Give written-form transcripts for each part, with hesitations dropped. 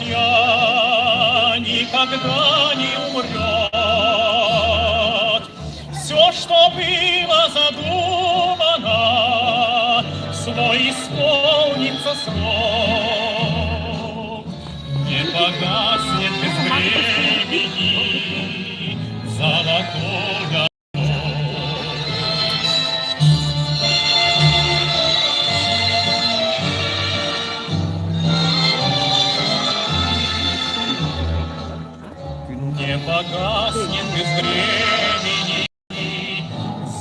ничья никогда не умрет. Все, что было задумано, свой исполнится срок. Не погаснет без времени золотой огонь. Не погаснет без времени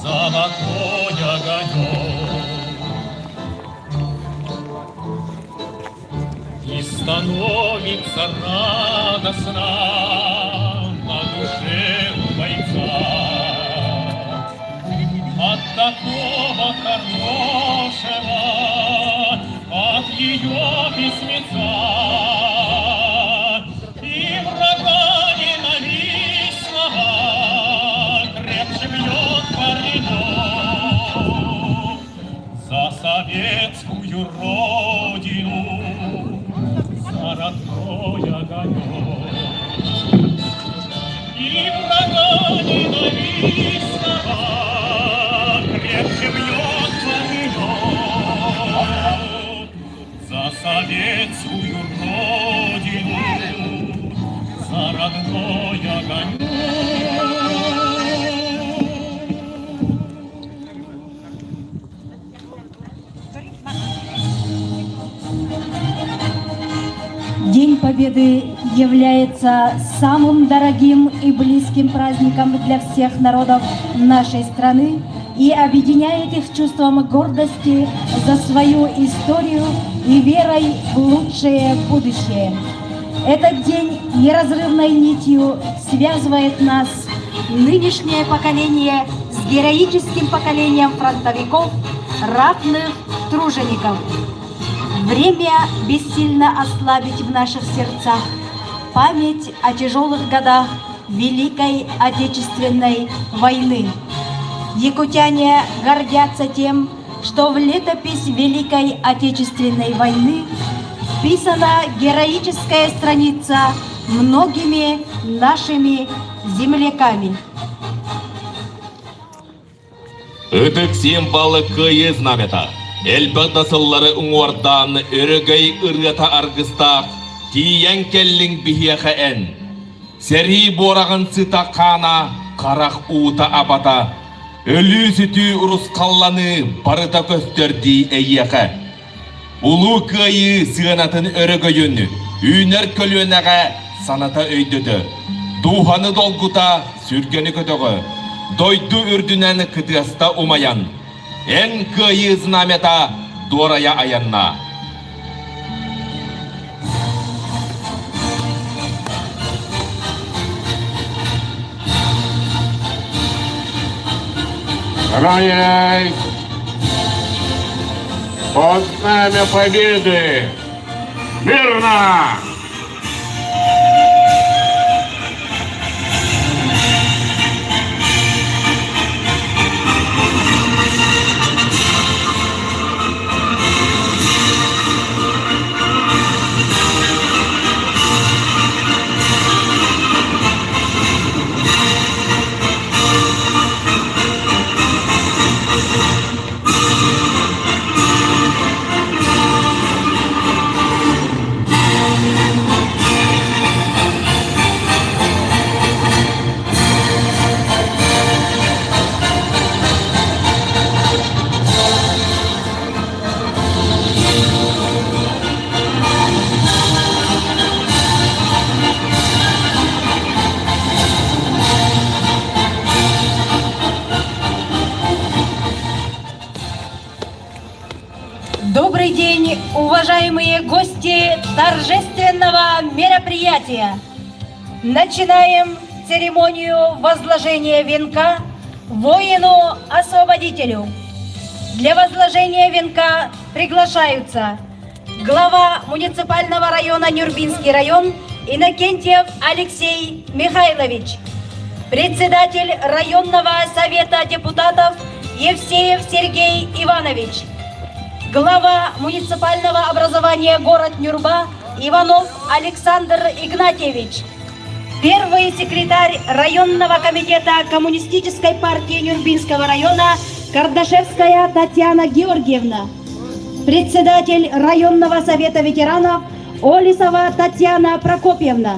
золотой огонек. И становится радостно на душе у бойца от такого хорошего, от ее письмеца. И врага ненавистного крепче бьет паренек за советскую родину, за родной огонек. И врага ненавистного крепче бьет паренек за советскую родину, за родной огонек. День Победы является самым дорогим и близким праздником для всех народов нашей страны и объединяет их чувством гордости за свою историю и верой в лучшее будущее. Этот день неразрывной нитью связывает нас, нынешнее поколение, с героическим поколением фронтовиков, ратных тружеников. Время бессильно ослабить в наших сердцах память о тяжелых годах Великой Отечественной войны. Якутяне гордятся тем, что в летопись Великой Отечественной войны вписана героическая страница многими нашими земляками. Ütük символы кые знамета. Элбата сыллары уңордан өрөгөй ыргата аргыстак тиен келлин бихияха эн. Сери борагын сыта кана карак ута абата. Өлү сүтү урускалланы барыта көстөрди эйяха. Улу кые сыганатын өрөгөйүн үйнер көлүөнага саната өйдөдө. Туханы долгута сүргөнү көтөгө. Дойду үрдүнен кытыаста умаян. Эн кые знамета дорая аянна. Равняй! Под знамя победы! Мирно! Добрый день, уважаемые гости торжественного мероприятия. Начинаем церемонию возложения венка воину-освободителю. Для возложения венка приглашаются глава муниципального района Нюрбинский район Иннокентьев Алексей Михайлович, председатель районного совета депутатов Евсеев Сергей Иванович, глава муниципального образования город Нюрба Иванов Александр Игнатьевич, первый секретарь районного комитета Коммунистической партии Нюрбинского района Кардашевская Татьяна Георгиевна, председатель районного совета ветеранов Олисова Татьяна Прокопьевна.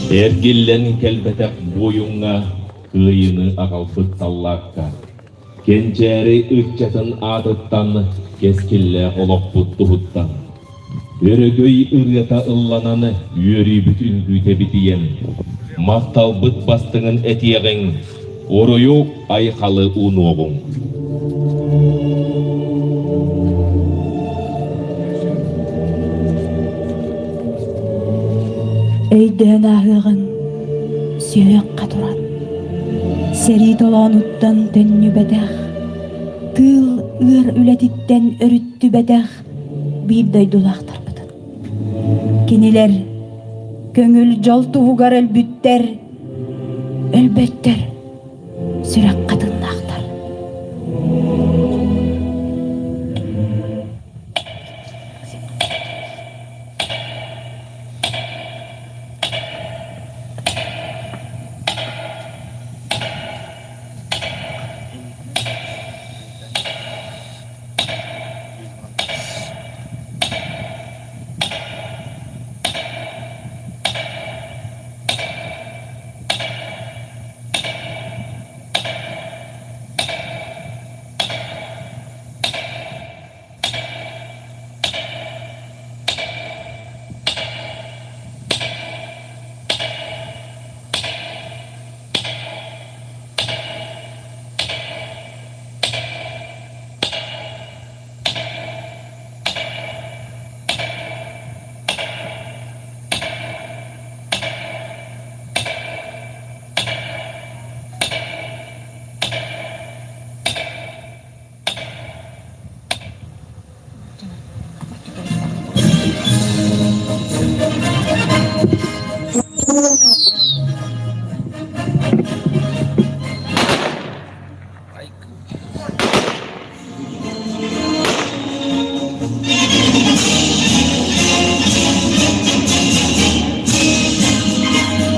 Эргиллен келбетек бойуңа кыйыны агалпыт саллакка. Кенчери ыкчатын адыттан кескилле олоппут тухуттан. Өрөгөй ырыта ыллананы үйөри бүтүн күйте битиен. Мактал быт бастыңын этиегең, ороюк айқалы унуогуң. Өйден ағығын сүйек қатыран, сәрі толануттан төнні бәдәқ, тыл ыр үләтіттен өрітті бәдәқ, бір дойдулақтар бұдын. Кенелер, көңіл жол туғығар өлбіттер, сүрек қатындақтар.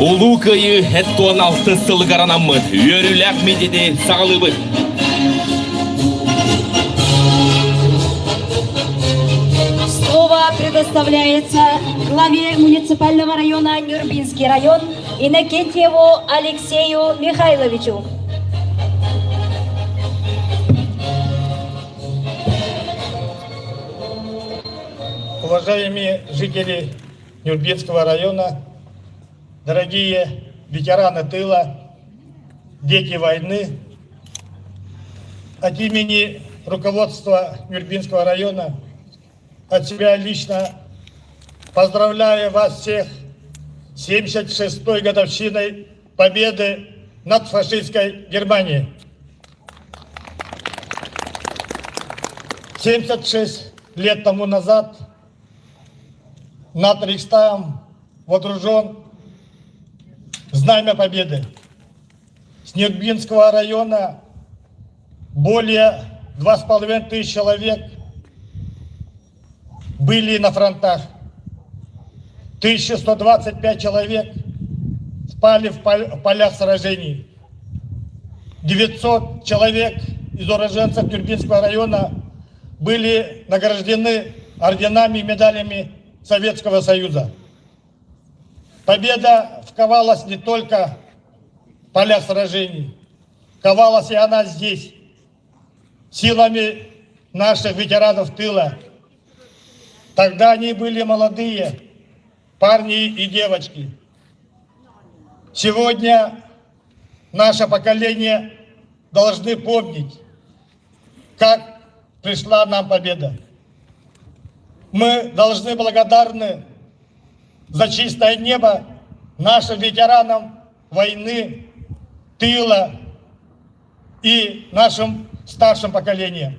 Улу кыйы хэттуан алты сылыгаранаммы, үйөрүләк медеде сағылыбы. Слово предоставляется главе муниципального района Нюрбинский район Иннокентьеву Алексею Михайловичу. Уважаемые жители Нюрбинского района, дорогие ветераны тыла, дети войны, от имени руководства Нюрбинского района, от себя лично поздравляю вас всех с 76-й годовщиной победы над фашистской Германией. 76 лет тому назад над Рейхстагом водружен Знамя Победы. С Нюрбинского района более 2500 человек были на фронтах. 1125 человек спали в полях сражений. 900 человек из уроженцев Нюрбинского района были награждены орденами и медалями Советского Союза. Победа вковалась не только в полях сражений, ковалась и она здесь, силами наших ветеранов тыла. Тогда они были молодые, парни и девочки. Сегодня наше поколение должны помнить, как пришла нам победа. Мы должны благодарны за чистое небо нашим ветеранам войны, тыла и нашим старшим поколениям.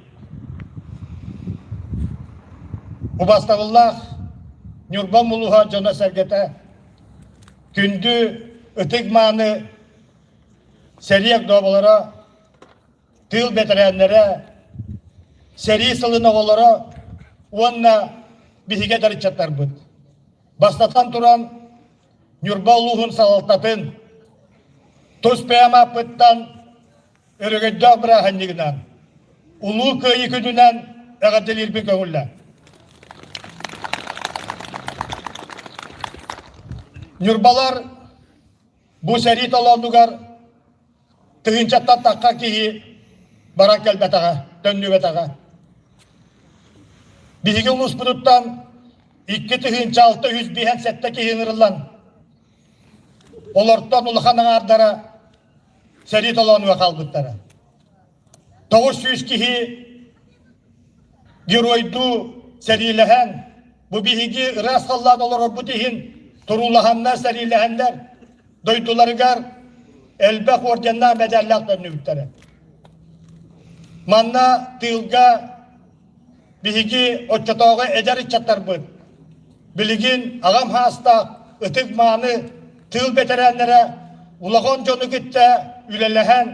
Убасталлах Нюрбан Мулуха Джона Сергета күнді үтігманы сәрек добылары, тыл бетерәнлері, сери сылын оғылары онна бихиге дарычаттар бұд. Бастатан туран Нюрбал луғын салалтатын тұс пәйама пыттан өрігідді бірағаннығынан ұлы көйі күнінен әғаделербі көңілі. Нюрбалар бұ сәрі таландығар тығынчаттан таққа кейі баран кәлбетаға, төнні бетаға. Бихиге ұлыс бұдыттан 2-6 бейін сәтті кейін ұрылан. Оларттан ұлықаның ардара сәрі талануға қалбыттары. 900 кейі геройду сәриләһән, бұ бихиге ұрас қаллан олар бұ дейін тұрулағанна сәриләһәндер дойдуларығар әлбәқ орденна мәдәлләқ төннігіттері. Манна тылға бихиге отчатауға әдәр ичаттар бұд. Білігін ағам хаста ұтық маны тыл бетерәнлері ұлаған жоны күтті үлеләһән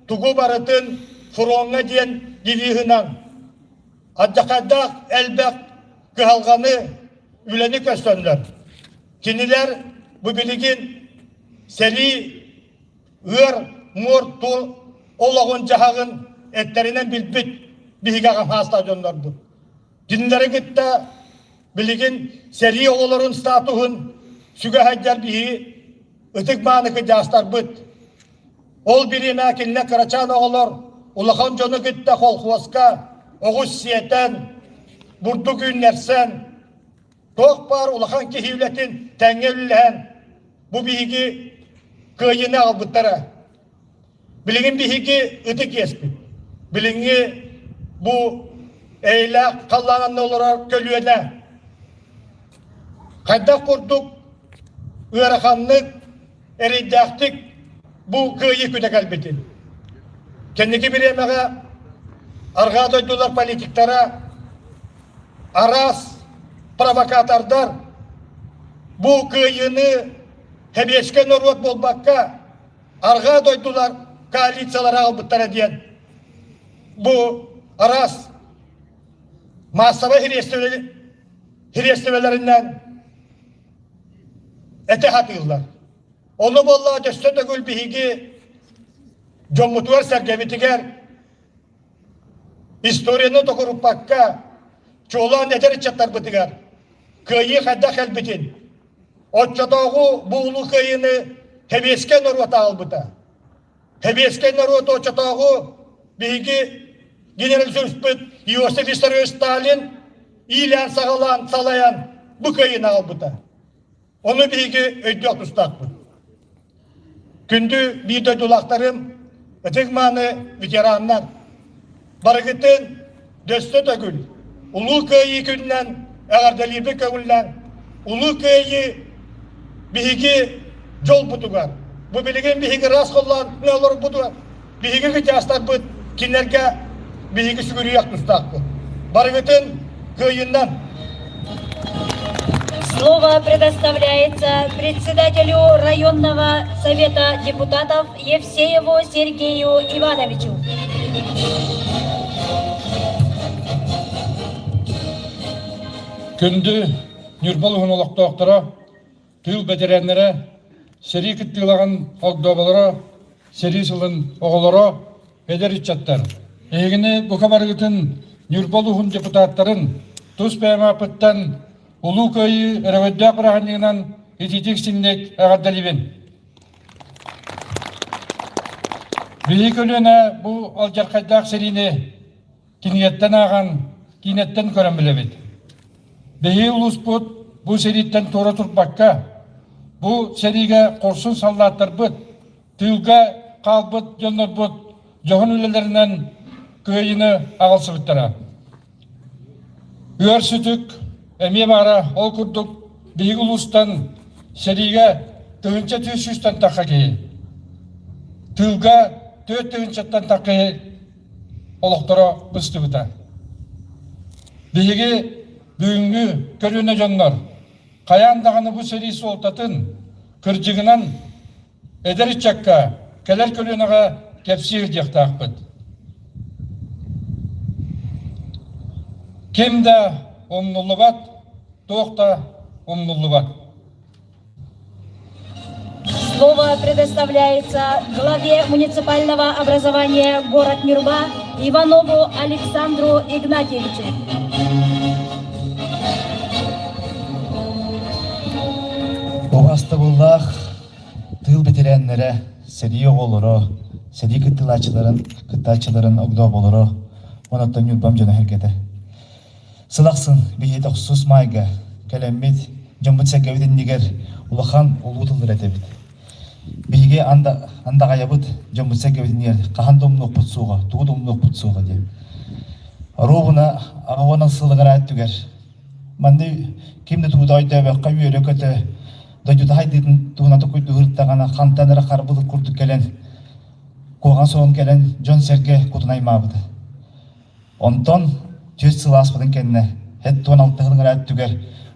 тұғу барытын фуронға дейін девиғынан аддақадақ әлбәқ күхалғаны үлені көстөнлер. Кенілер бұ білігін сәри өр, мұр, тұл олағын жағағын әттерінен білбіт бихиге ағам хаста жонлар бұд. Дінлері күтті білігін сәри оғыларын статуғын сүгі хаджар бихи ұтық манықы жастар бұд. Ол бірі мәкінне қарачан оғылар ұлақан жоны күтті қолқуасқа оғыз сиетен, бұрды күннерсен, тоқ бар ұлақан кехеулетін тәңеліліген бұ бихиге көйіне албыттары. Білігін бихиге ұтық еспі. Біліңі бұ әйлі қаллағанны олар көлуіне. Қайда құрдық үйарақанлық, әрейдяқтық бұл көйі күді кәлбетін. Кәнекі бір емеға арға дойдулар политиктара, арас провокатордар бұл көйіні хәбешкен оруат болбаққа арға дойдулар коалициялар албыттара дейін. Бұл арас массава хирестевелерінен әте хатығылар. Оны болла төсті төгіл бігігі жоммутуар сәргебетігер историяны тоқырып баққа чолан әтер чаттар бітігер. Көйі қадда қәлбетін. Отчатауғы бұлы көйіні хәбескен ұруата албыта. Хәбескен ұруата отчатауғы бігігі генерал Зюрспыт Иосиф Виссарионович Сталин илян сағалан салаян бұ көйіні албыта. Оны бейге өйді тұстақ бұл. Күнді бейді дұлақтарым, өтік маны ветераннар. Барығыттың дөсті төгіл. Ұлы көйі күннен, әғардалибі көңілнен, ұлы көйі бейге жол бұтуғар. Бұ білеген бейге рас қолан, не олар бұтуғар. Бейге күте астар бұд, кенерге бейге сүгірі ақ тұстақ бұл. Барығыттың көйіннен. Слово предоставляется председателю районного совета депутатов Евсееву Сергею Ивановичу. Күнді Нюрбал ұғынылықтақтары, түйіл бәтерәнлері, сері күттілаған ағдабалары, сері сылын оғылары, әдер үтчаттар. Егіні бұқа барғытын Нюрбал ұғын депутаттарын тұс бәйма пыттан Улу көйі әрәуәдді бірағанығынан ететек сіңдек әғаддалибен. Бейі көліне бұл алжарқайдақ сәріне кенеттен аған, кенеттен көрін білебет. Бейі ұлыс бұд бұл сәреттен тора тұрпаққа, бұл сәриге қорсын саллаттар бұд, түйілге қалбыд, жонлар бұд, жоғын өлелерінен көйіні ағылсы бұттара. Үйер сүтік, әме бара ол күрдік бейгі ұлыстан сәриге түгінші 300-тан таққа кейі. Түлға 4-тан таққа олықтыра бұсты бұта. Бейгі бүгінгі көріне жонлар, қаяндағаны бұл сәри солтатын күржігінен әдір чакка, кәлер көрінеға кәпсиғыл жақтақ бұд. Кем да умнулубат, тоқта умнулубат. Слово предоставляется главе муниципального образования город Нюрба Иванову Александру Игнатьевичу. Оғастыбыллах тыл бетеренлері сәдей оғылыры, сәдей кыттачыларын оғда болыры, онаттан Нюрбам жана әркеті. Сылақсын бейет оқсус майға, кәлеммет, жамбыт сәкәвіден негер ұлахан ұлғытылдыр әтебет. Бейге андағая бұд жамбыт сәкәвіден негер қахан домын оқпыт суға, туғы домын оқпыт суға деп. Робына ағауының сылығыр әттігер. Манды кемді туғыда айда бәққа үйері көті дойдуды хайдыдың туғына тұқойды ғырттағана қантаныры қарбылық күрді кәлен, қоған соғын кәлен жон сәрге құтын аймабыды. Онтон төз сыласпыдың кәніне, әт 16 ғылыңыр әттігер,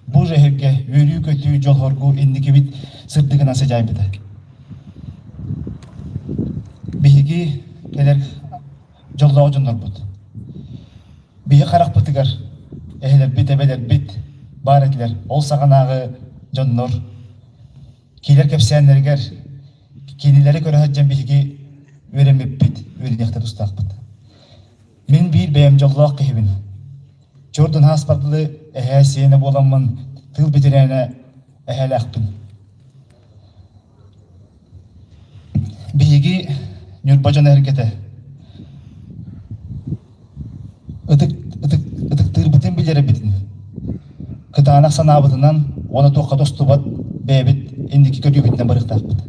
бұл жәхерге өрі көтүй жол хоргу ендікі бит сырдығына сәжайбыды. Бейге кәлер жоллау жондар бұд. Бейге қарақ бұтығар, әхелер бит әбелер бит, бар әкілер, ол сағанағы жоннор. Келер кәпсәнергер, кенелері көрі хаджан бейге өремеп бит, өрінектер ұстақ бұд. Мен bir бәйім жоллақ қиыбын. Жордың хаспардылы әхә сені боламын, тыл бетерәне әхәл әқпін. Бейге Нюрбажан әрекеті. Үтік тырбытын білері бітін. Қытағанақ санабытынан оны тоққа досты бат бәйбіт ендікі көрі бітінен барықтақ бұд.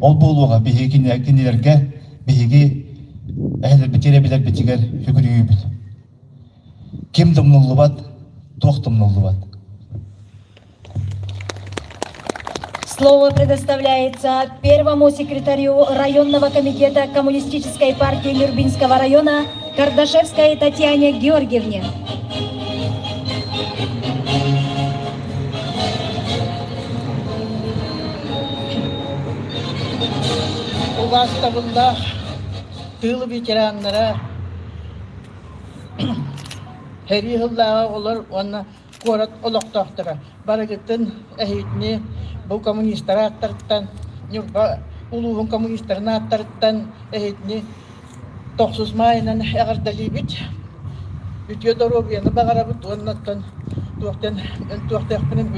Ол болуға бейге кенелерге бейге әхелер бітере білер бітігер хүгірі үйбіл. Кем дұмнылы бат, тоқ дұмнылы бат. Слово предоставляется первому секретарю районного комитета Коммунистической партии Нюрбинского района Кардашевской Татьяне Георгиевне. Уғастабылда тыл ветеранлары хәри хыллаға олар оны корат олоқтақтыра. Барығыттың әхетіне бұл коммунистары аттарыттан, ұлуғын коммунистарына аттарыттан әхетіне 9 майынан әғардалі бит. Үтіе дорогияны бағара бұд, оннаттан туақтақпының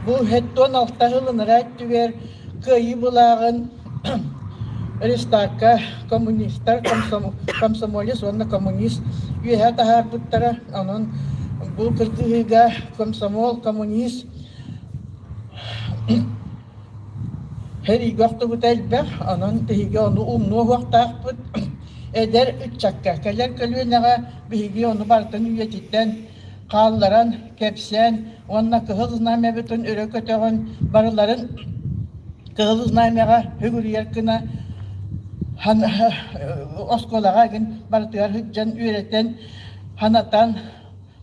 бұл хәттон алта ғылыныр әттігер көйі бұлағын Аристарка, коммунистар, комсомолис, онна коммунист. Үйе тахар бұттара, анын бұл кірдіғіға комсомол, коммунист. Хәри ғақты бұт әлбәқ, анын тіғіге оны ұмны ғақтақ бұт. Әдер үтчакка, кәлер көлуінеға бігі оны бартын үйететтен, қалларан, кәпсен, онна кығыл знамя бұтын өрі көтіғын барыларын кығыл знамяға үгір еркіна осколаға ген бартығар хүджан үйреттен ханатан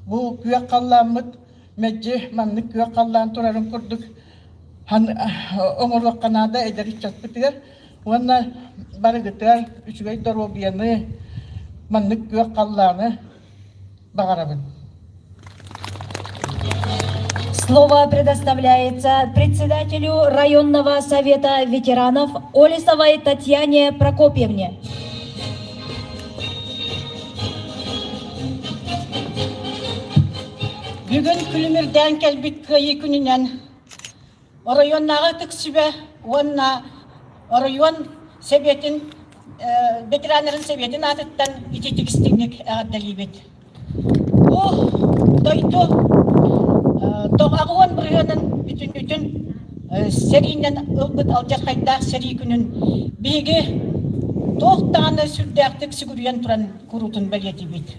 бұл күйек қалламыд мәджі манны күйек қаллан тұрарын күрдік оңырлық қанада әдер итчат бітігер онна барығытығар үшігай дорогияны манны күйек қалланы бағарабын. Слово предоставляется председателю районного совета ветеранов Олесовой Татьяне Прокопьевне. Бүгін күлімірден кәлбіт көйі күнінен районнаға түксібе, онна район себетін, ветеранların себетін атыттан итетікістігінік әғаддалі бет. О, дойду Тоғағуан біргенін бүтін сәрейінен ұлбыт алжақ қайдақ сәрей күнін бейге тоқтағаны сүрдәқтік сүгірген тұран күрутын бәлеті бет.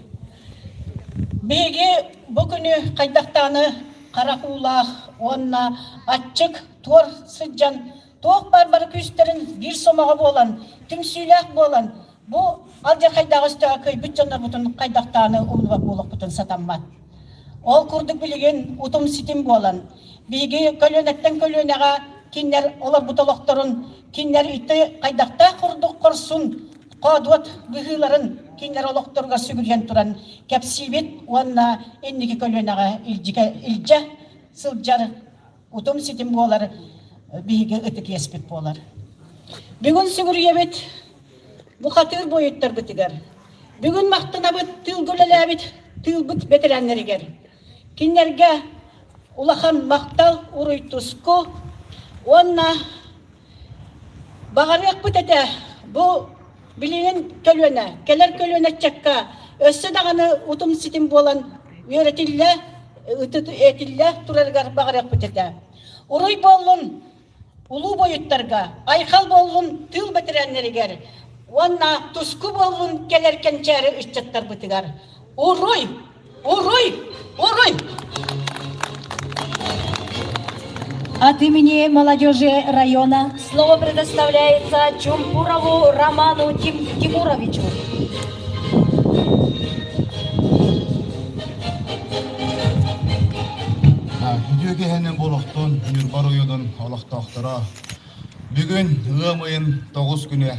Бейге бұл күні қайдақтаны қарақулақ, онна атчық, тор, сыджан, тоқ бар күстерін бір сомаға болан, түмсүйләқ болан, бұл алжақ қайдағы үстіға көй бүт жандар бұтын қайдақтаны ұлбақ болық бұтын сатамбат. Ол күрдік білген ұтым ситим болан. Бейге көлөнеттен көлөнеға кинер олар бұталықтырын, кинер иті қайдақта құрдық құрсын, қадуат бұғыларын кинер олокторга сүгүрген туран кепсибет уанна энники көлөнага илжа сылжар утум ситим болар биге ытык еспет болар. Бүгүн сүгүргебет бу катыр боюттар битигер. Бүгүн мактанабыт тылгөлелебит тылбыт ветераннеригер. Кинерге улахан мактал уруйтуску уанна багарык битете бу билеген көлөне, келер көлөне чакка өссө даганы утум ситим болан үйрөтилле, этилле тураргар багарык битете. Уруй болун улуу боюттарга, айкал болун тыл ветераннеригер, уанна туску болун келер кенчери ыччаттар битигер. Уруй! Уруй! Уруй! От имени молодежи района слово предоставляется Чумпурову Роману Тимуровичу. Үйдегі әнен болықтың, үрбар ойыдың олықтақтыра. Бүгін ұғымайын 9 күне,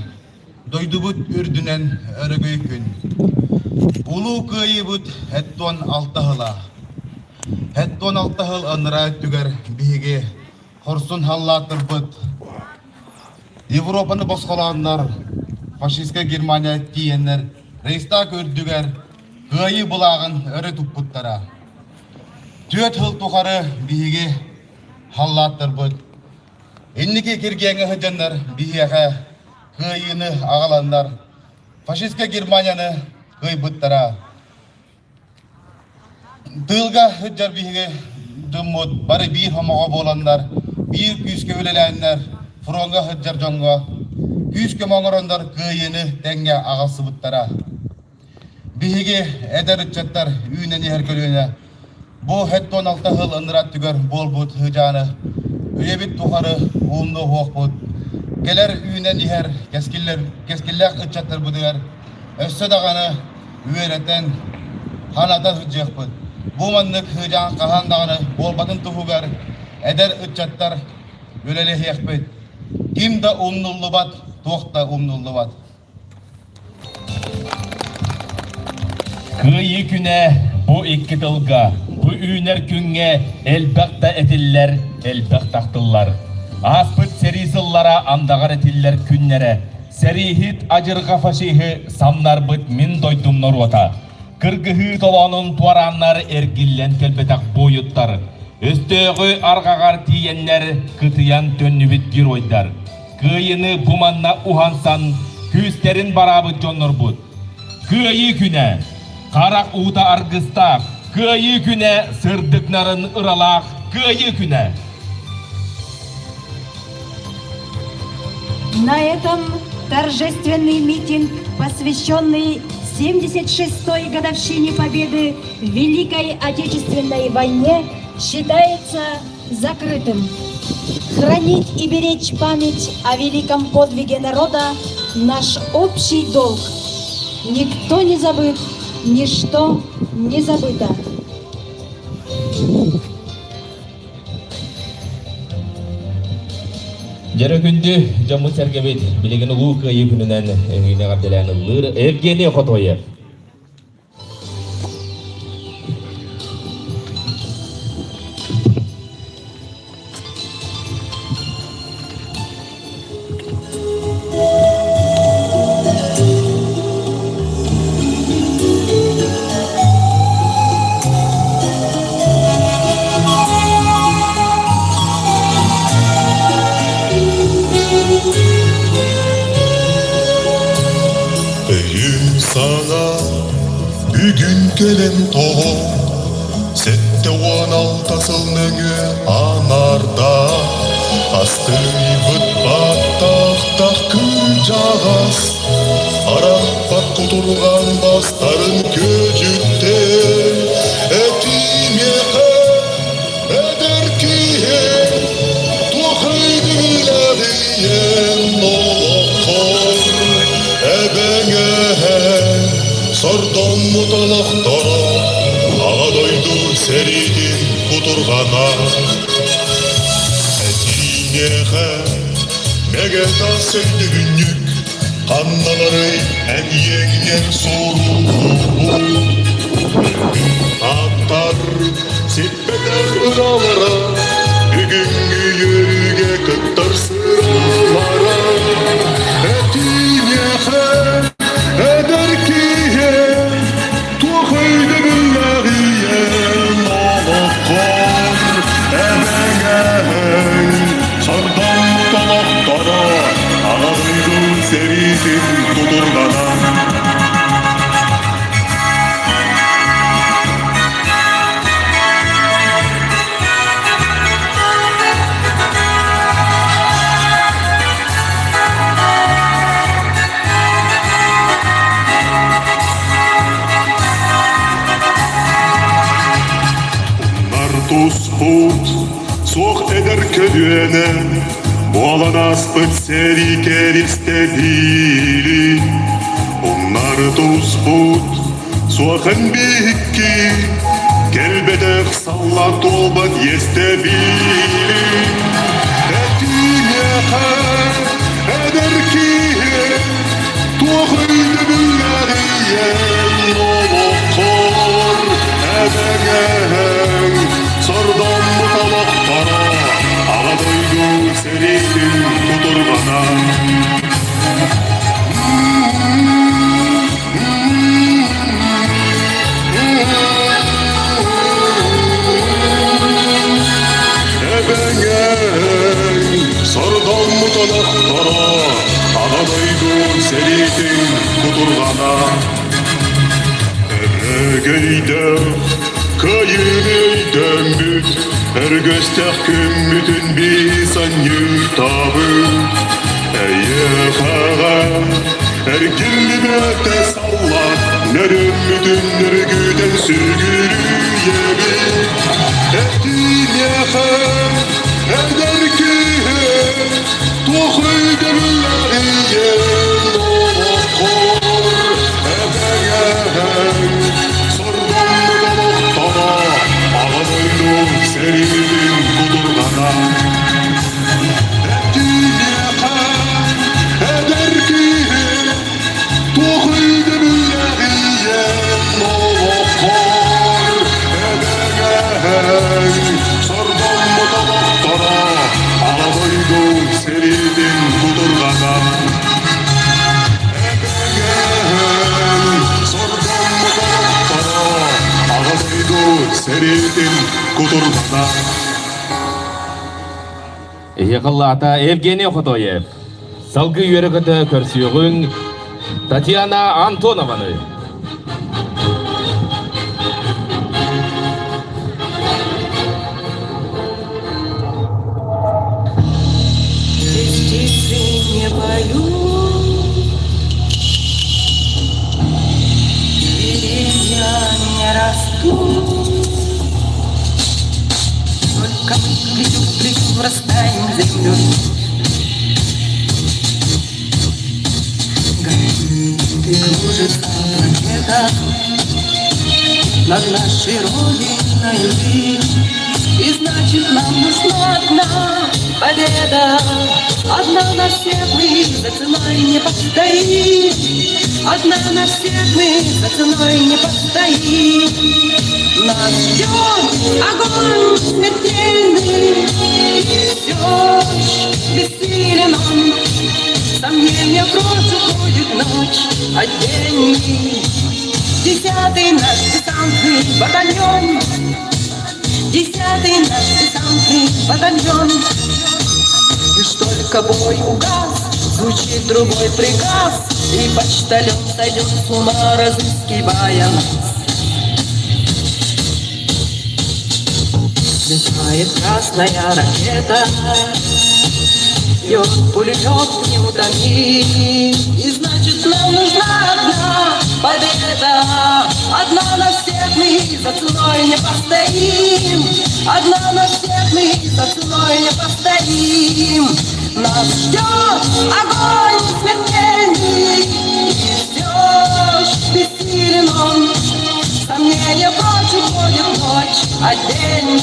дойдыбыт үрдінен өрігөй күн. Улу күйі бұт әттуан 6 ғыла. Әттуан 6 ғыл ыныра өттігер бігі Хорсун халлатыр бұд. Европаны басқаландар, фашистка Германия тиеннер, Рейхстаг өрдігер, күйі бұлағын өрі тұппыттара. Төт хыл тұқары бігі халлатыр бұд. Еннеке кергенгі хүденлер бігі күйіні ағаландар, фашистка Германияны күй бұттара. Дылға хүджар бігі дүммұд, бары бір хамаға боландар, bir küske ölelenler, fronga hıccar jonga, küske mağaranlar kıyını denge ağası bıttara. Bihigi eder ütçetler üyneni her kölüne. Bu hetton 6 hıl ındırat tüger bol bud hıcanı. Üyebit tuharı uğumlu hoğ bud. Geler üynen iher keskiller ütçetler budiger. Össö dağını üyereten hanada hıccak bud. Bu manlık hıcan kahan dağını bol batın tuhugar. Eder ütçatlar өлеле хияқпет. Ким да умнуллы бат, тоқта умнуллы бат. Күйі күне bu 2 тылға, bu үйнер күнге әлбәқта әтіллер, әлбәқтақтылар. Аспыт серизыллара андағар әтіллер күннері, сәрихит ажырға фашихы самнар бұт min дойдумнар ота. Кыргығы толанын туараннар әргіллен кәлбетақ бойыттар. Өстөгі арғағар тиеннер кытыян төннүбіт геройдар. Күйіні бұманна ухансан, күстерін барабы жоннор бұд. Күйі күне, қарақ ұта арғыстақ, күйі күне, сырдықнарын ұралақ, күйі күне. На этом торжественный митинг, посвященный 76-й годовщине победы в Великой Отечественной войне, считается закрытым. Хранить и беречь память о великом подвиге народа – наш общий долг. Никто не забыт, ничто не забыто. Жары күнді жамы сәргебет білеген ұлы күйі күнінен үйіне қабделәні лыр Евгений Хотоев. Sana bugün gelen toğum Sette 16 nöngü anarda Astıyıbıt battaq kül жағас Arak bat kuturgan bastarın köcütten Etim yeğe eder kiye Tuğaydı biladiyen oğukor Ebenge Sordum mutalaqtara Ağa doydu seridin kuturgana Etine Mege ta söydü günlük Анналары әйегінен соруы Аттар сеппетер ұралара Бүгінгі еріге күттір сыралара Әтінеқі әдір кейен Туқайды білләғиен Олыққар әмәңәң Сардан мұталақтара Ағайдың серисін тұдырғанан Туспут, соқ эдер көдуені, болан аспыт сери керістебили. Онар туспут, соқын бейікки, келбедек салла толбат естебили. Әтінеқі эдер кейен, тоқайды білгәриен, олыққор әбәгәң. Сардан мұталақтара, ағадойду серейдің тұтырғана. Әбәңәң, сардан мұталақтара, ағадойду серейдің тұтырғана. Әбәгәйдәң, Kayınıydım büt, her göster kümmütün bir sanyır tabı. Eye kağa, her gillime sallar, nerem mütün nürgüden sürgürü yebi. Ettin yakan, eder ki tohuydu billeriyen, olukor, ebegen, sordan Ağadoydum serinin kudurgana Ettinekan eder ki Tohuydu billeriyen Olukor ebegen Sordan mutalaktara Ağadoydum serinin kudurgana Ebegen Sordan mutalaktara Ağadoydu serinin kudurgana Ехаллата Евгений Ходоев, салгы үйрегіді көрсүйігін Татьяна Антонованы. Птицы не поют, деревья не растут. Только мы плечу врастаем в землю. Горит и кружится планета над нашей родиной. И значит нам нужна одна победа. Одна на всех мы за ценой не постоим. Одна на всех мы за ценой не постоим. Нас ждет огонь смертельный, и все бессилен он. Сомнения прочь уходит ночь, а день. 10-й наш десантный батальон, 10-й наш десантный батальон. Лишь только бой угас, звучит другой приказ, и почтальон сойдет с ума, разыскивая нас. Взлетает красная ракета, бьет пулемет неутомим. И значит нам нужна одна победа. Одна на всех мы за ценой не постоим. Одна на всех мы за ценой не постоим. Нас ждет огонь смертельный, и все ж бессилен он. Сомнения прочь уходит ночь, а день.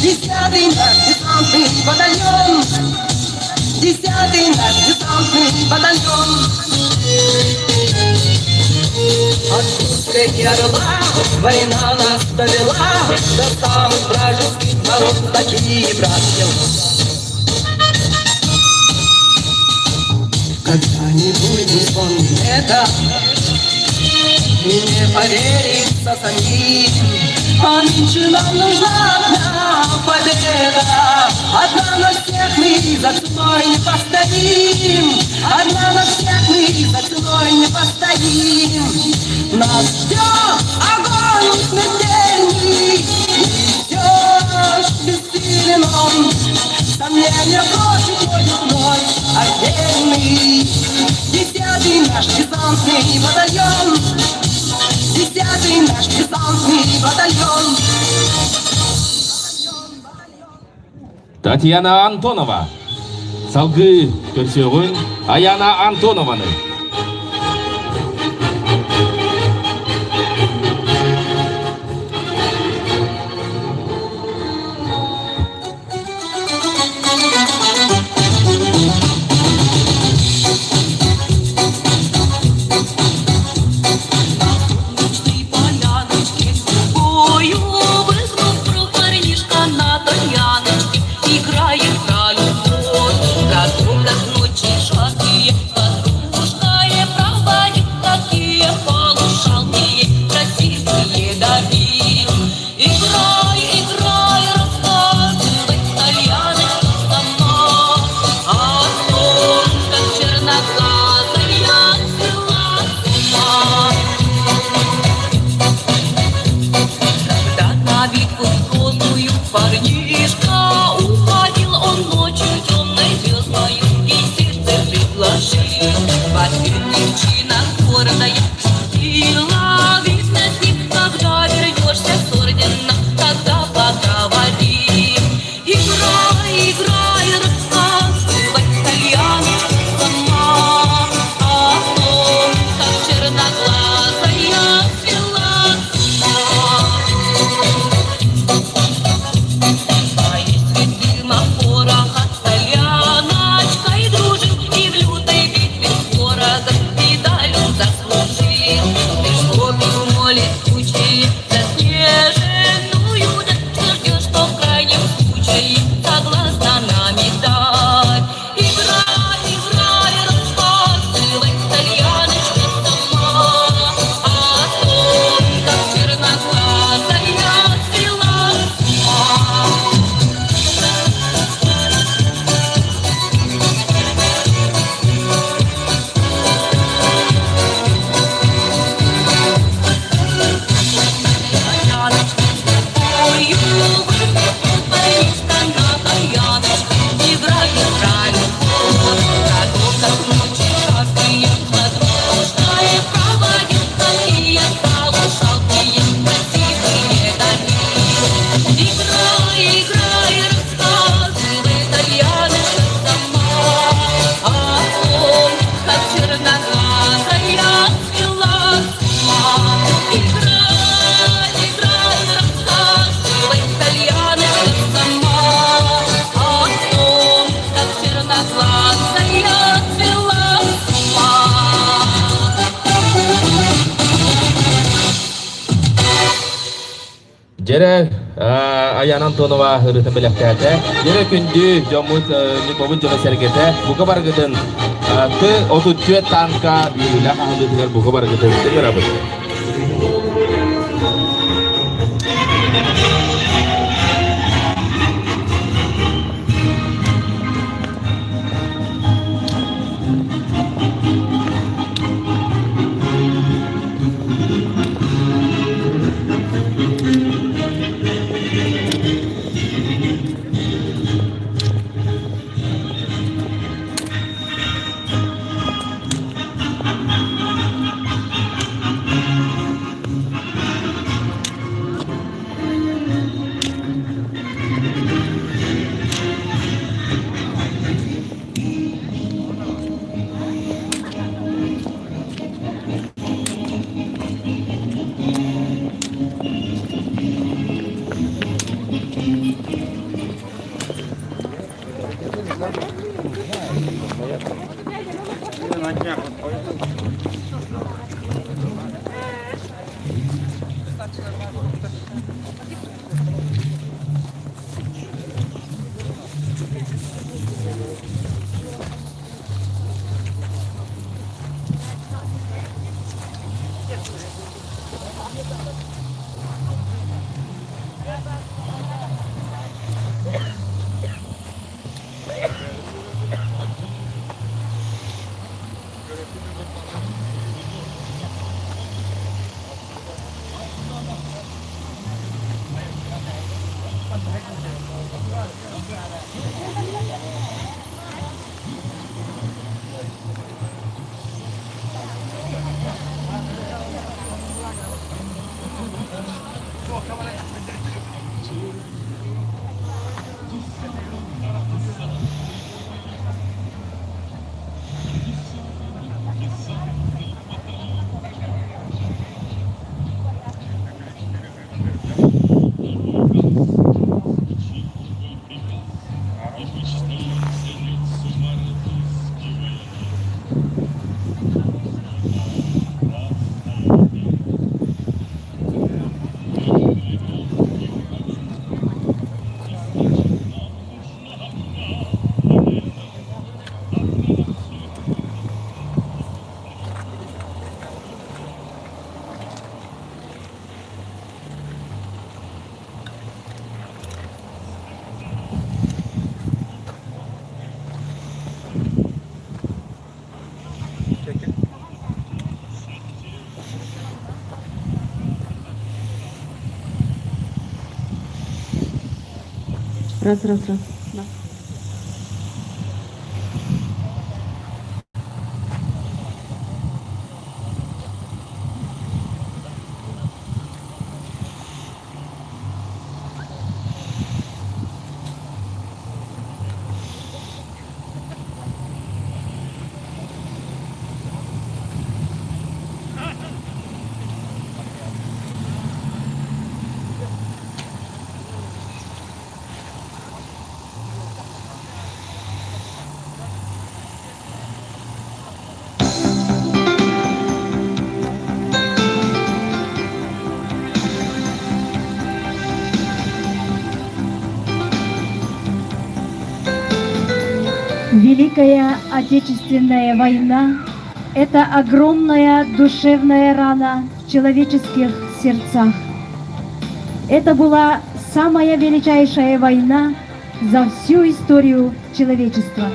10-й наш десантный батальон, 10-й наш десантный батальон. От Курской и Орла война нас довела до самых вражеских ворот, такие братья. Когда-нибудь не вспомним это и не поверим сатане. А нынче нам нужна одна победа, одна на всех мы за ценой не постоим, одна на всех мы за ценой не постоим. Нас ждет огонь смертельный, идешь бессилен он, сомнения бросить одной отдельный. 10-й наш десантный батальон, 10-й наш десантный батальон. Татьяна Антонова. Салгы көрсөгүн Аяна Антонованы. Jere Аяна Антонова hırıtın belektäte. Jere kündü jomuz nipobun joma sergete. Buka bargıdın. Tı 34 tanka yürüyle hırıtılar buka bargıdın. Görabız. Раз. Великая Отечественная война – это огромная душевная рана в человеческих сердцах. Это была самая величайшая война за всю историю человечества.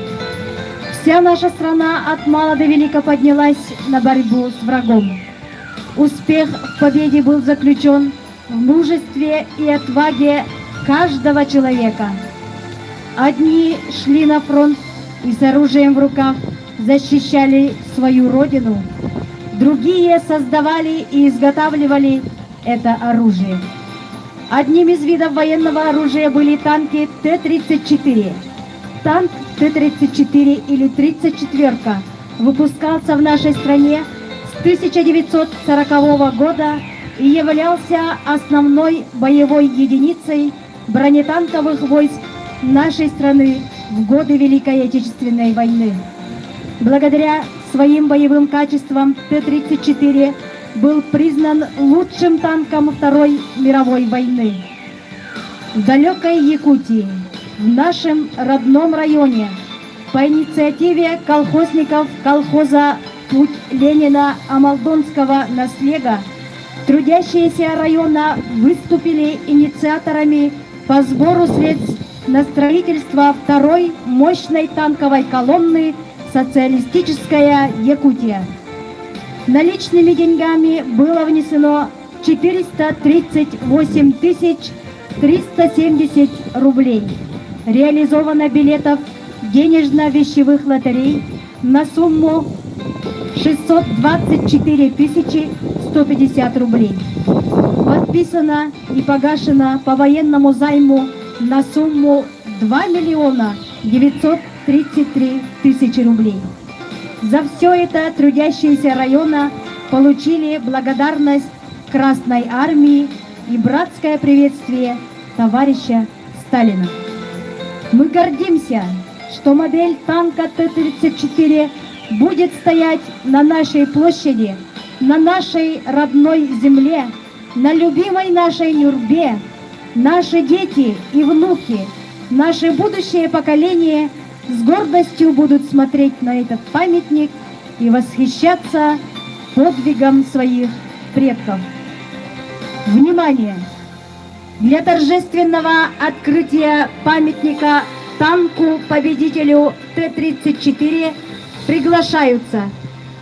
Вся наша страна от мала до велика поднялась на борьбу с врагом. Успех в победе был заключен в мужестве и отваге каждого человека. Одни шли на фронт и с оружием в руках защищали свою родину, другие создавали и изготавливали это оружие. Одним из видов военного оружия были танки Т-34. Танк Т-34 или 34-ка выпускался в нашей стране с 1940 года и являлся основной боевой единицей бронетанковых войск нашей страны в годы Великой Отечественной войны. Благодаря своим боевым качествам Т-34 был признан лучшим танком Второй мировой войны. В далекой Якутии, в нашем родном районе, по инициативе колхозников колхоза «Путь Ленина» Амалдонского наслега, трудящиеся района выступили инициаторами по сбору средств на строительство второй мощной танковой колонны «Социалистическая Якутия». Наличными деньгами было внесено 438 370 рублей. Реализовано билетов денежно-вещевых лотерей на сумму 624 150 рублей. Подписано и погашено по военному займу на сумму 2 933 000 рублей. За все это трудящиеся района получили благодарность Красной Армии и братское приветствие товарища Сталина. Мы гордимся, что модель танка Т-34 будет стоять на нашей площади, на нашей родной земле, на любимой нашей Нюрбе. Наши дети и внуки, наше будущее поколение с гордостью будут смотреть на этот памятник и восхищаться подвигом своих предков. Внимание! Для торжественного открытия памятника танку-победителю Т-34 приглашаются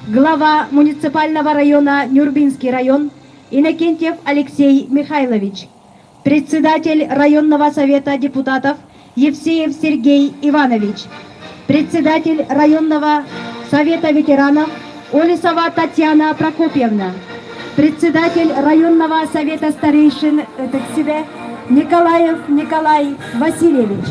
глава муниципального района Нюрбинский район Иннокентьев Алексей Михайлович, председатель районного совета депутатов Евсеев Сергей Иванович, председатель районного совета ветеранов Олесова Татьяна Прокопьевна, председатель районного совета старейшин ТКСИД Николаев Николай Васильевич.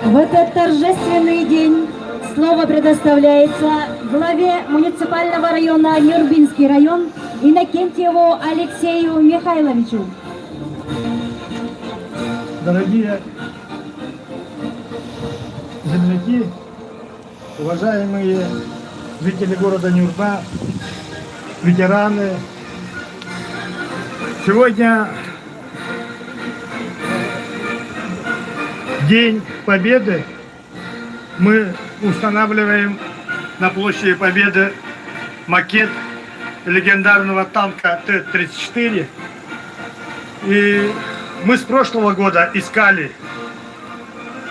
В этот торжественный день слово предоставляется главе муниципального района Нюрбинский район Иннокентьеву Алексею Михайловичу. Дорогие земляки, уважаемые жители города Нюрба, ветераны, сегодня День Победы. Мы устанавливаем на площади Победы макет легендарного танка Т-34. И мы с прошлого года искали,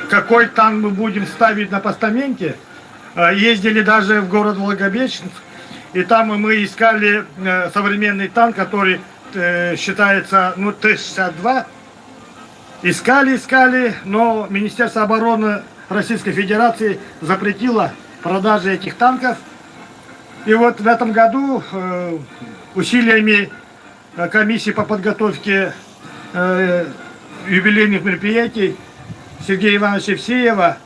какой танк мы будем ставить на постаменте. Ездили даже в город Благовещенск, и там мы искали современный танк, который считается Т-62. Искали, но Министерство обороны Российской Федерации запретило продажи этих танков. И вот в этом году усилиями комиссии по подготовке юбилейных мероприятий Сергея Ивановича Евсеева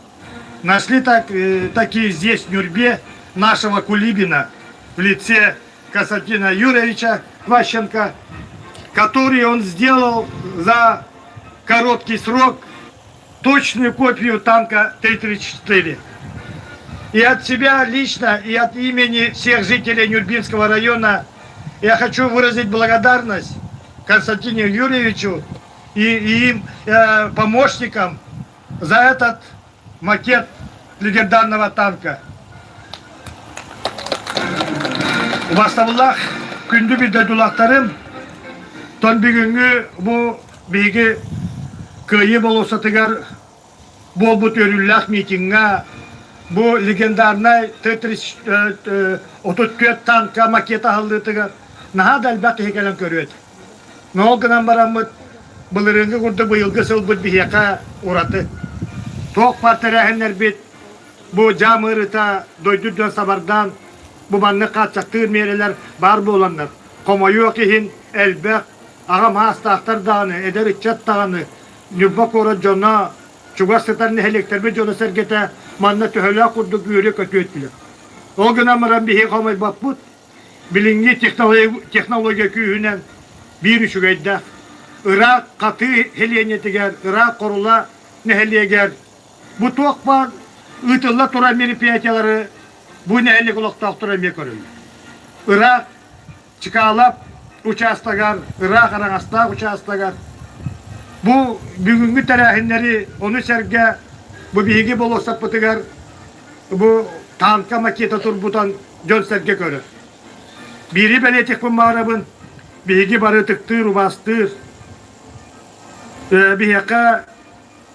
нашли такие здесь, в Нюрбе, нашего Кулибина в лице Константина Юрьевича Ващенко, который он сделал за короткий срок точную копию танка Т-34. И от себя лично, и от имени всех жителей Нюрбинского района я хочу выразить благодарность Константину Юрьевичу и им помощникам за этот макет легендарного танка. Бастабыллах, күнді білді дулақтарым, тон бүгінгі бұл бейгі күйі болуса тігер бол бұт өріллах митинга, бұл легендарный Т-34 танка макета алды тігер, наға да әлбәтті хекелен көреді. Но гынан барамыд, бұлырыңғы құрды бұйылғы сыл бұд бейеқа ураты. Тоқ партаряхынер бет, бұл жамырыта дойдуддан сабардан, бұл банны қатсақтығыр мерелер бар боландар. Комайу оқиhin әлбәқ, ағам астақтар дағаны, әдер үтчат дағаны, Нюрба кора жона, чугастытарны хелектербе жона сәргеті, манна төхөлі құрды күйірі көті өттілі. Ол гынан барам бейе қомай бап бұд, білінгі технология күйінен bir üçügeyde Irak katı helenetiger, Irak korula nehelyeger. Bu tokpa ıtılla tura meripiyatyaları bu nehelye kulakta tura mekorun. Irak çıkalap uçastagar, Irak arangasta uçastagar. Bu bugünkü tarahinleri onu serge bu bilgi bolosak pıtıgar bu tanka maketa turbutan jön serge körür. Biri beletik bu mağrabın Bilgi barı tıktır, ubastır. Biheka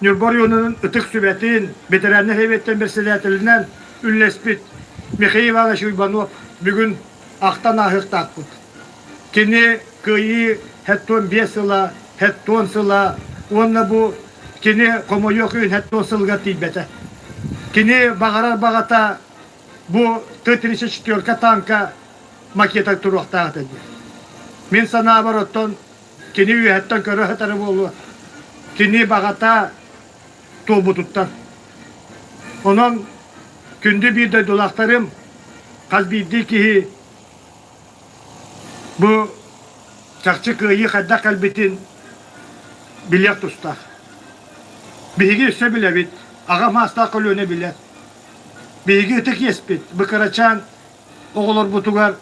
Nürboryon'un ıtık sübetin, veteranlar hevetten berselatelinden ünlespit. Mikhail Ivanoviç Uybanov bugün aktan ahık takput. Kini kıyı hetton besila, hetton sıla, onunla bu kini komoyokuyun hetton sılga tilbete. Kini bağarar bağata bu Т-34 tanka maketa turuqtağı dedi. Мен sana бароттон кини үйәттен көрі хатары болу, кини бағата толбутуттан. Onun күнді бірді дулақтарым қазбейді ки bu çakçı kıyı қадда қалбетін білек тұстақ. Бігі үсі біле бит, ағам аста қылуыны біле. Beygi ıtık yespit. Bıkıraçan oğulur butugar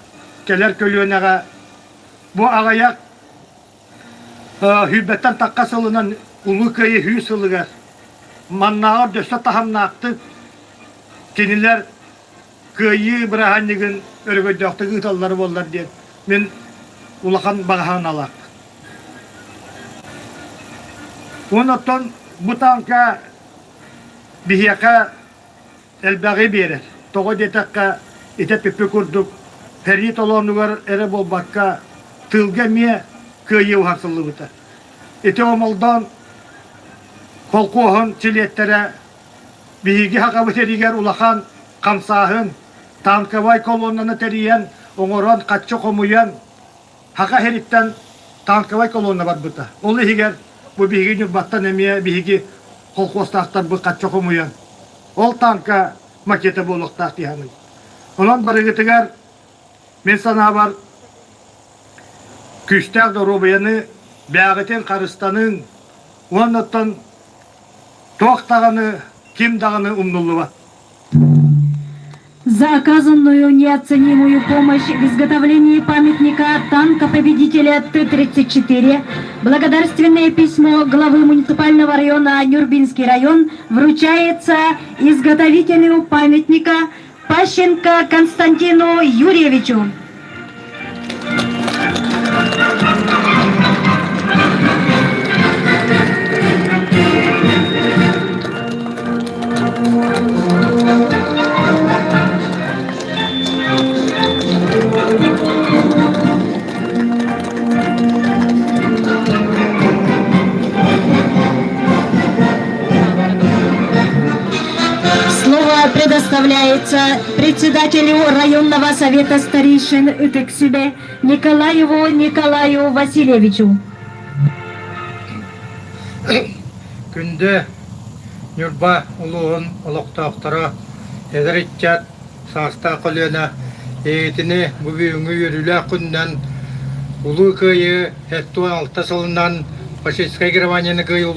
keler kölüğüne bu ağayak hübbetten takka sılınan ulu köyü hü sılıgar. Mannağır döste tahamnaktı. Keniler köyü bırahanligin örgöydöktü gıtalları bollar diye. Men ulakan bağhan alak. Ondan bu tanka bihiyaka elbagi birer. Togo detakka ite pepe kurduk. Perit olanlar ere bol bakka tılga miye köyü uharsılı bıta. Ite omaldan kolkuğun çilettere bihigi haka biteriger ulakan kamsahın tankavay kolonlarını teriyen oğuran kaççı komuyan haka heritten tankavay kolonuna var bıta. Onu higer bu bihigi nürbattan emiye bihigi kolkostaktan bu kaççı komuyan. Ol tanka makete boluktak diyanı. Onun barıgıtıgar men sana var küstek dorobayanı Bağıten karıstanın ondan Тох дағаны, кем дағаны умнулова. За оказанную неоценимую помощь в изготовлении памятника танка победителя Т-34 благодарственное письмо главы муниципального района Нюрбинский район вручается изготовителю памятника Пащенко Константину Юрьевичу. Слово предоставляется председателю районного совета старейшин Ытыксүбе Николаеву Николаю Васильевичу. Күнде Нюрба улуғын олықтақтара әдірітчат сағыста қолена егетіне бүбейіңі өрілі күннен улу көйі 76 сылынан фашистскай Германияны көйі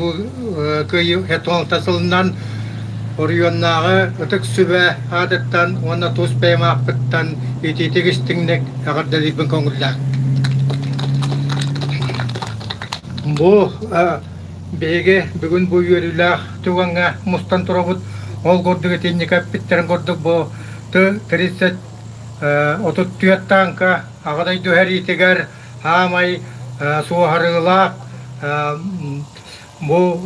76 сылынан Орионнағы Ытыксүбе адыттан, оны тұс бәймақпыттан ететегістіңнік ағырдалипін көңілдақ. Бұл беге бүгін бұл өрілақ туғанға мұстан тұрабыд ол көрдігі тенне кәппеттерін көрдік бұл Т-30 tuyattanka ағадай дөһәр етегер амай суағарылақ bu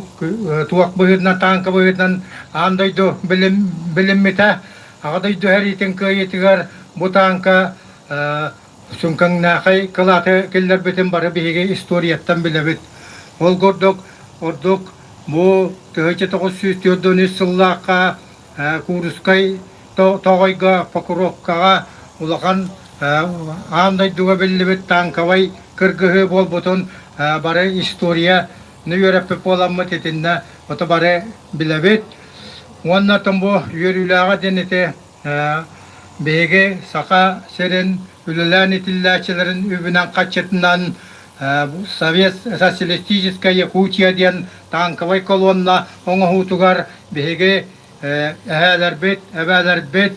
tuak băhытнан танка băhытнан андайдо билиммите агадайдо heriten köyetigar bu tanka sunkangнахай кылаты келлер бетин бары биге историятtan билебит ол гордок ордук bu 1994 сыллакка курускай тогойга прокуроркага улахан андайдуга билебит танкавай кыргыгы болбутун бары история ne yörepip olanma tetinde otobare bilebit. Onunla tambo yörülağa denete bege saka seren ülülen itillâçilerin übünen kaçetından Sovyet Sosyalistiskaya Yakutiya diyen tankavay kolonla ona hutugar bege eheler bit, ebeler bit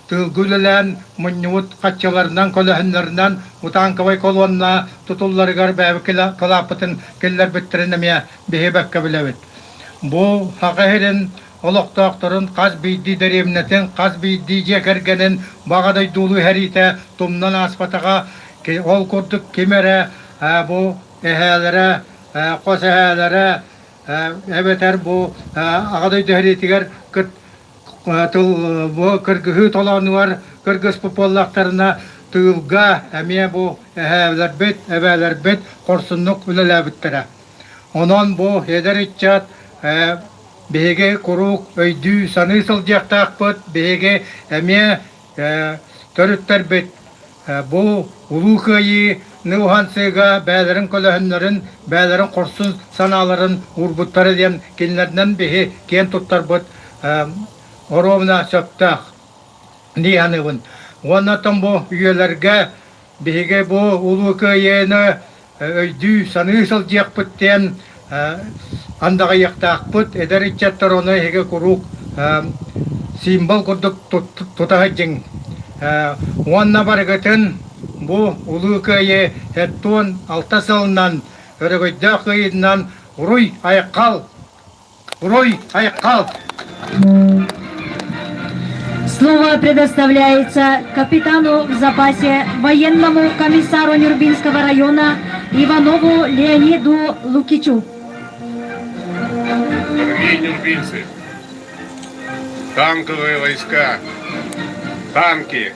tılgülülen munyut kaççalarından kolahınlarından utankavay kolonla tutulları bäbi kalapıtın keller bittirenemeye behebekka bilebit. Bu haqahirin oloqtaqtırın qaz biydi derevnetin qaz biydi jekergenin bağaday dolu herite tumnan aspataga ol kurduk kemere bu ehelere qos ehelere ebeter bu ağaday heritiger kıt bu kırgıhı tolanı var kırgız popolaklarına tılga emiye bu ebeler bit korsunluk ülele bittere. Onun bu heder içcat bege kuruk öydü sanısıl jaktak bit bege emiye törütter bit bu ulu köyü Nıuhansıga bəylərin köləhünlərin, bəylərin korsun sanaların urbutları diyen kenlerden behi ken tuttar bit Orovna söptaq diyanıvın. Ondan bu üyelerge bege bu ulu köyeni öydü sanısıl jakpıtten andağa yaktaq bit eder içetler onu hege kuruk символ курдук тутагыджың. Уанна баргытын бу улуу кайы эттон алта салынан өрөгөйдө кыйынан уруй айкал. Слово предоставляется капитану в запасе, военному комиссару Нюрбинского района Иванову Леониду Лукичу. Дорогие нюрбинцы, танковые войска, танки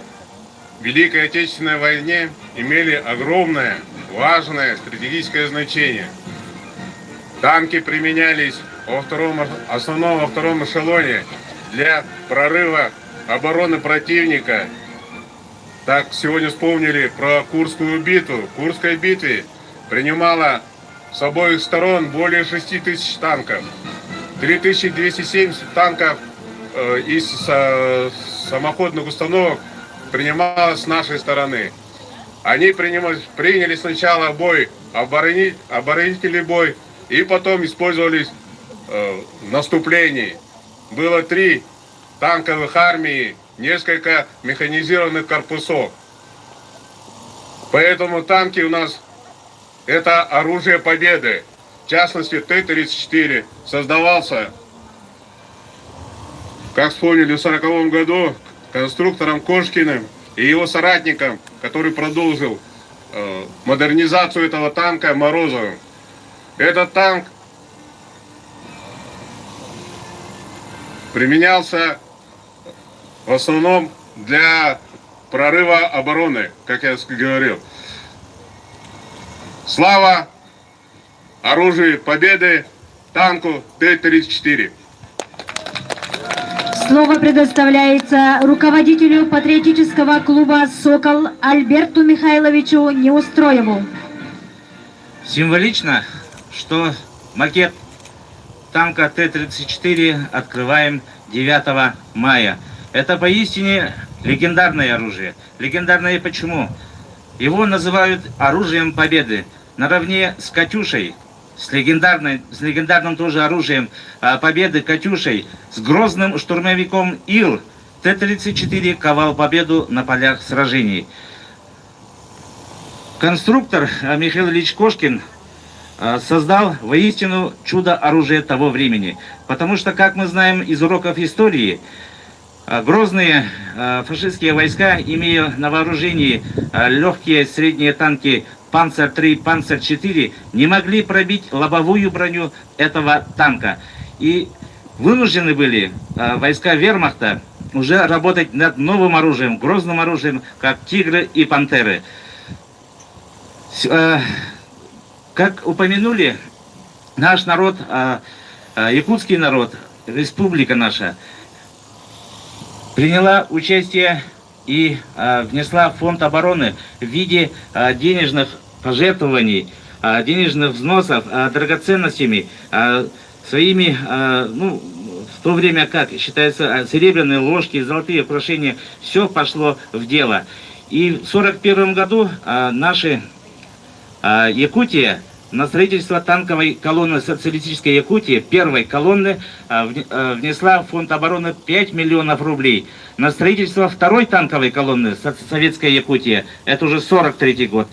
в Великой Отечественной войне имели огромное, важное стратегическое значение. Танки применялись основном во втором эшелоне для прорыва обороны противника. Так сегодня вспомнили про Курскую битву. В Курской битве принимало с обоих сторон более 6 тысяч танков. 3270 танков из самоходных установок принималось с нашей стороны. Они приняли сначала бой, оборонительный бой, и потом использовались в наступлении. Было 3 танковых армии, несколько механизированных корпусов. Поэтому танки у нас это оружие победы. В частности, Т-34 создавался, как вспомнили, в 1940 году конструктором Кошкиным и его соратником, который продолжил модернизацию этого танка, Морозовым. Этот танк применялся в основном для прорыва обороны, как я говорил. Слава оружию победы танку Т-34. Слово предоставляется руководителю патриотического клуба «Сокол» Альберту Михайловичу Неустроеву. Символично, что макет танка Т-34 открываем 9 мая. Это поистине легендарное оружие. Легендарное почему? Его называют оружием победы. Наравне с «Катюшей», с легендарным тоже оружием победы «Катюшей», с грозным штурмовиком Ил, Т-34 ковал победу на полях сражений. Конструктор Михаил Ильич Кошкин создал воистину чудо оружия того времени. Потому что, как мы знаем из уроков истории, грозные фашистские войска, имея на вооружении легкие средние танки «Панцер-3», «Панцер-4», не могли пробить лобовую броню этого танка. И вынуждены были войска вермахта уже работать над новым оружием, грозным оружием, как «Тигры» и «Пантеры». Как упомянули, наш народ, якутский народ, республика наша, приняла участие и внесла в фонд обороны в виде денежных пожертвований, денежных взносов, драгоценностями, своими, в то время, как считается, серебряные ложки, золотые украшения, все пошло в дело. И в 1941 году наши Якутия на строительство танковой колонны социалистической Якутии, первой колонны, внесла в фонд обороны 5 миллионов рублей. На строительство второй танковой колонны советской Якутии, это уже 1943 год,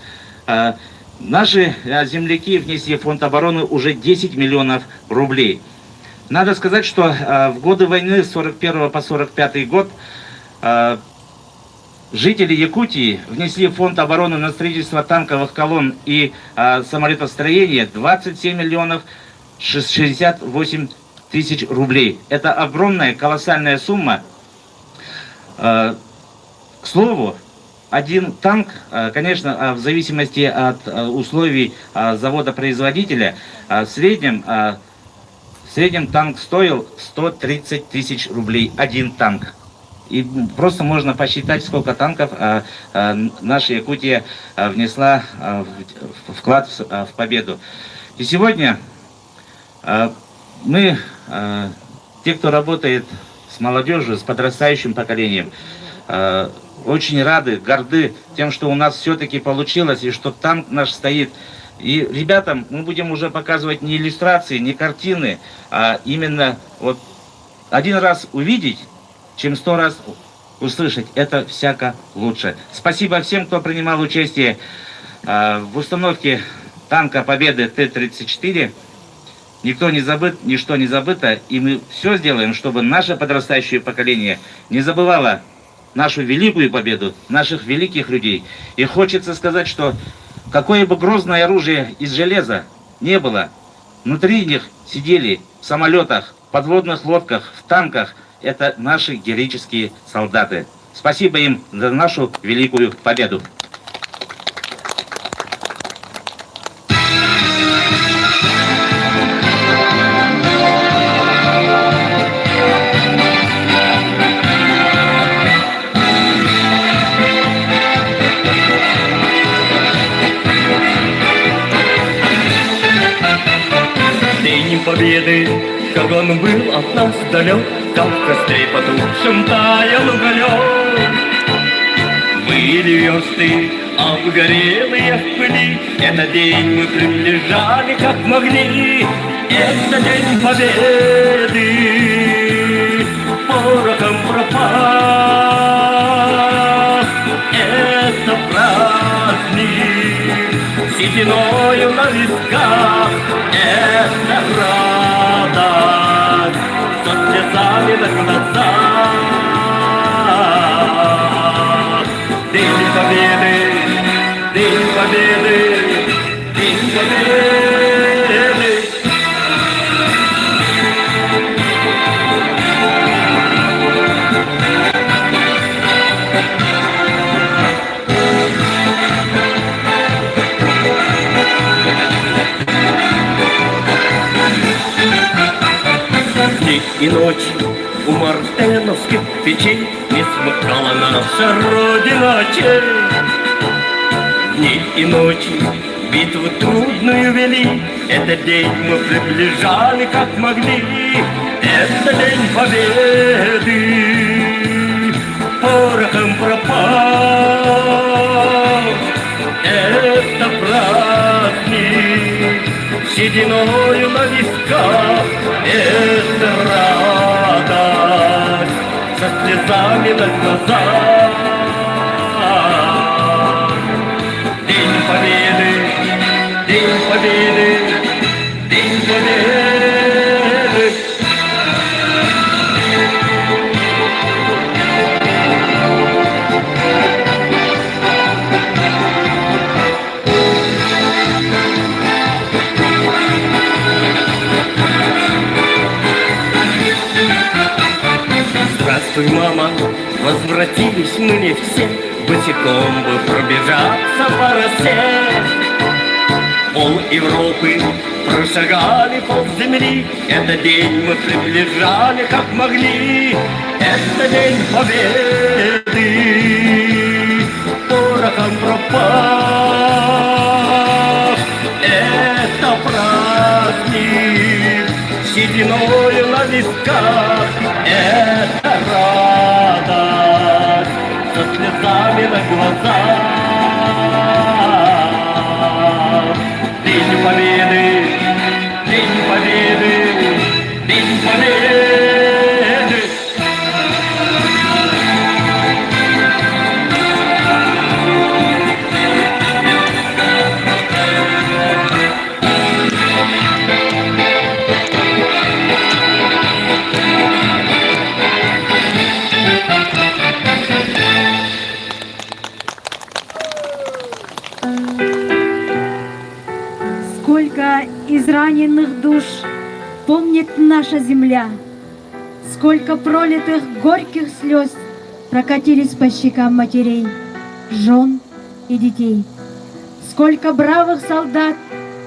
наши земляки внесли в фонд обороны уже 10 миллионов рублей. Надо сказать, что в годы войны с 1941 по 1945 год жители Якутии внесли в фонд обороны на строительство танковых колонн и самолетостроения 27 миллионов 68 тысяч рублей. Это огромная, колоссальная сумма. К слову, один танк, конечно, в зависимости от условий завода-производителя, в среднем танк стоил 130 тысяч рублей. Один танк. И просто можно посчитать, сколько танков наша Якутия внесла вклад в победу. И сегодня мы, те, кто работает с молодежью, с подрастающим поколением, очень рады, горды тем, что у нас все-таки получилось, и что танк наш стоит. И ребятам мы будем уже показывать не иллюстрации, не картины, а именно вот один раз увидеть чем 100 раз услышать. Это всяко лучше. Спасибо всем, кто принимал участие в установке танка Победы Т-34. Никто не забыт, ничто не забыто, и мы все сделаем, чтобы наше подрастающее поколение не забывало нашу великую победу, наших великих людей. И хочется сказать, что какое бы грозное оружие из железа не было, внутри них сидели в самолетах, подводных лодках, в танках. Это наши героические солдаты. Спасибо им за нашу великую победу. День Победы, как он был от нас далек, как в костре потухшем таял уголек. Были версты, обгорелые в пыли, этот день мы приближали как могли. Это день Победы, порохом пропах. Это праздник, сединою на висках. Это радость, со слезами на глазах. День Победы, День Победы, День Победы. Дни и ночи у мартеновских печей не смыкала наша Родина очей. Дни и ночи битву трудную вели, этот день мы приближали как могли. Это день Победы, порохом пропах. Это праздник, сединою на висках. Это радость, со слезами на глазах. День Победы, День Победы, День Победы. Здравствуй, мама, возвратились мы не все, босиком бы пробежаться по росе. Пол Европы прошагали полземли, этот день мы приближали как могли. Это день Победы, порохом пропах. Это праздник, сединою на висках. Это радость, со слезами на глазах. День Победы, День Победы, День Победы. Сколько израненных душ помнит наша земля, сколько пролитых горьких слез прокатились по щекам матерей, жен и детей. Сколько бравых солдат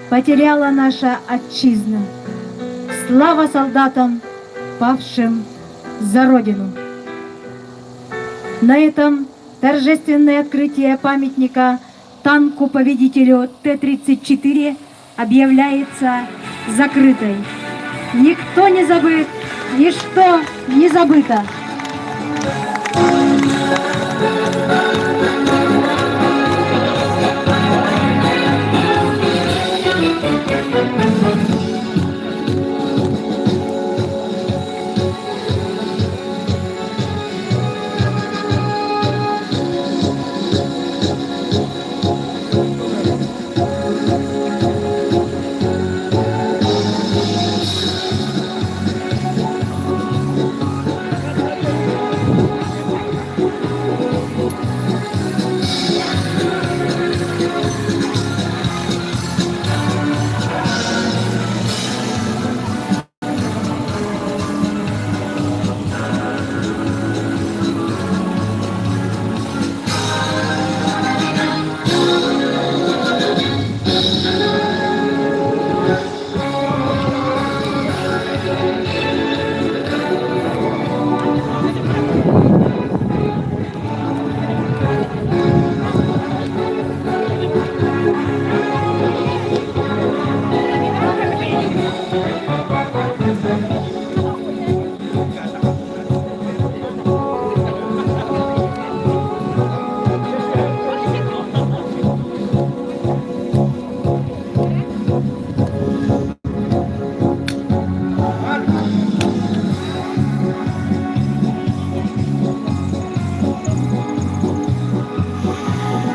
потеряла наша отчизна. Слава солдатам, павшим за Родину! На этом торжественное открытие памятника танку-победителю Т-34 объявляется закрытой. Никто не забыт, ничто не забыто. Thank you.